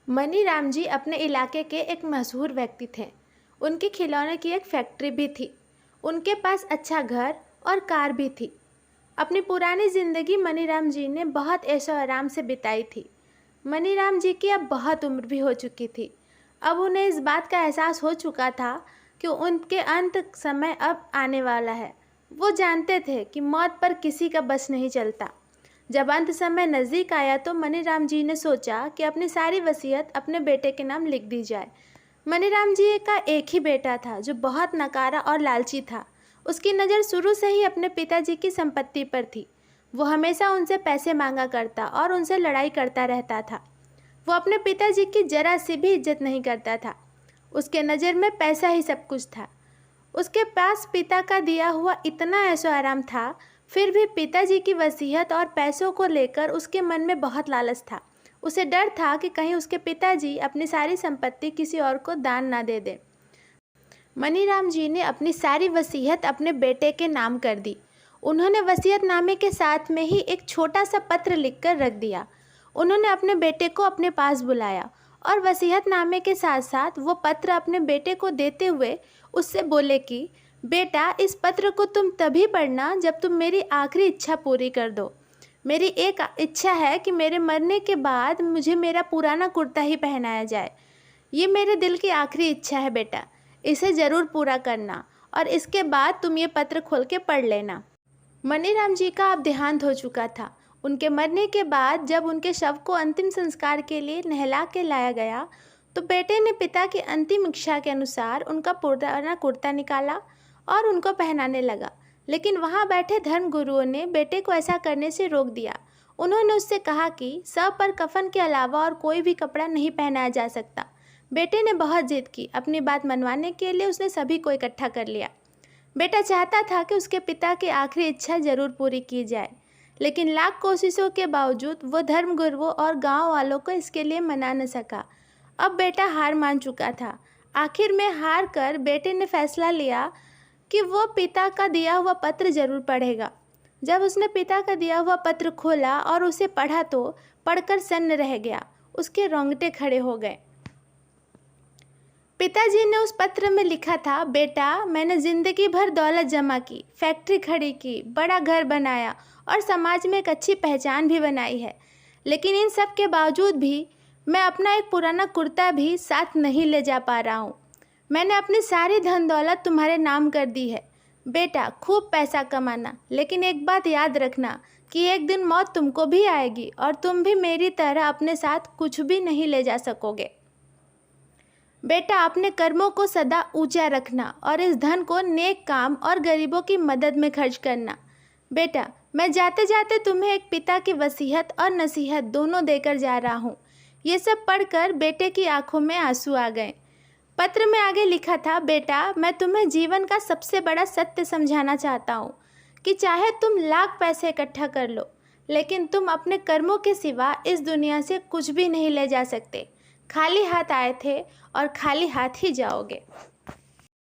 मनीराम जी अपने इलाके के एक मशहूर व्यक्ति थे। उनके खिलौने की एक फैक्ट्री भी थी। उनके पास अच्छा घर और कार भी थी। अपनी पुरानी ज़िंदगी मनीराम जी ने बहुत ऐशो आराम से बिताई थी। मनीराम जी की अब बहुत उम्र भी हो चुकी थी। अब उन्हें इस बात का एहसास हो चुका था कि उनके अंत समय अब आने वाला है। वो जानते थे कि मौत पर किसी का बस नहीं चलता। जब अंत समय नज़दीक आया तो मनीराम जी ने सोचा कि अपनी सारी वसीयत अपने बेटे के नाम लिख दी जाए। मनीराम जी का एक ही बेटा था जो बहुत नकारा और लालची था। उसकी नज़र शुरू से ही अपने पिताजी की संपत्ति पर थी। वो हमेशा उनसे पैसे मांगा करता और उनसे लड़ाई करता रहता था। वो अपने पिताजी की जरा सी भी इज्जत नहीं करता था। उसके नज़र में पैसा ही सब कुछ था। उसके पास पिता का दिया हुआ इतना ऐशो आराम था, फिर भी पिताजी की वसीयत और पैसों को लेकर उसके मन में बहुत लालच था। उसे डर था कि कहीं उसके पिताजी अपनी सारी संपत्ति किसी और को दान ना दे दे। मनीराम जी ने अपनी सारी वसीयत अपने बेटे के नाम कर दी। उन्होंने वसीयतनामे के साथ में ही एक छोटा सा पत्र लिखकर रख दिया। उन्होंने अपने बेटे को अपने पास बुलाया और वसीयतनामे के साथ साथ वो पत्र अपने बेटे को देते हुए उससे बोले कि बेटा, इस पत्र को तुम तभी पढ़ना जब तुम मेरी आखिरी इच्छा पूरी कर दो। मेरी एक इच्छा है कि मेरे मरने के बाद मुझे मेरा पुराना कुर्ता ही पहनाया जाए। ये मेरे दिल की आखिरी इच्छा है बेटा, इसे ज़रूर पूरा करना और इसके बाद तुम ये पत्र खोल के पढ़ लेना। मनीराम जी का अब देहांत हो चुका था। उनके मरने के बाद जब उनके शव को अंतिम संस्कार के लिए नहला के लाया गया तो बेटे ने पिता की अंतिम इच्छा के अनुसार उनका पुराना कुर्ता निकाला और उनको पहनाने लगा। लेकिन वहाँ बैठे धर्म गुरुओं ने बेटे को ऐसा करने से रोक दिया। उन्होंने उससे कहा कि शव पर कफन के अलावा और कोई भी कपड़ा नहीं पहनाया जा सकता। बेटे ने बहुत जिद की। अपनी बात मनवाने के लिए उसने सभी को इकट्ठा कर लिया। बेटा चाहता था कि उसके पिता की आखिरी इच्छा ज़रूर पूरी की जाए, लेकिन लाख कोशिशों के बावजूद वो धर्म गुरुओं और गांव वालों को इसके लिए मना न सका। अब बेटा हार मान चुका था। आखिर में हार कर बेटे ने फैसला लिया कि वो पिता का दिया हुआ पत्र ज़रूर पढ़ेगा। जब उसने पिता का दिया हुआ पत्र खोला और उसे पढ़ा तो पढ़कर सन्न रह गया। उसके रोंगटे खड़े हो गए। पिताजी ने उस पत्र में लिखा था, बेटा, मैंने ज़िंदगी भर दौलत जमा की, फैक्ट्री खड़ी की, बड़ा घर बनाया और समाज में एक अच्छी पहचान भी बनाई है, लेकिन इन सब के बावजूद भी मैं अपना एक पुराना कुर्ता भी साथ नहीं ले जा पा रहा हूँ। मैंने अपनी सारी धन दौलत तुम्हारे नाम कर दी है। बेटा, खूब पैसा कमाना, लेकिन एक बात याद रखना कि एक दिन मौत तुमको भी आएगी और तुम भी मेरी तरह अपने साथ कुछ भी नहीं ले जा सकोगे। बेटा, अपने कर्मों को सदा ऊंचा रखना और इस धन को नेक काम और गरीबों की मदद में खर्च करना। बेटा, मैं जाते जाते तुम्हें एक पिता की वसीयत और नसीहत दोनों देकर जा रहा हूँ। ये सब पढ़कर बेटे की आंखों में आंसू आ गए। पत्र में आगे लिखा था, बेटा, मैं तुम्हें जीवन का सबसे बड़ा सत्य समझाना चाहता हूँ कि चाहे तुम लाख पैसे इकट्ठा कर लो, लेकिन तुम अपने कर्मों के सिवा इस दुनिया से कुछ भी नहीं ले जा सकते। खाली हाथ आए थे और खाली हाथ ही जाओगे।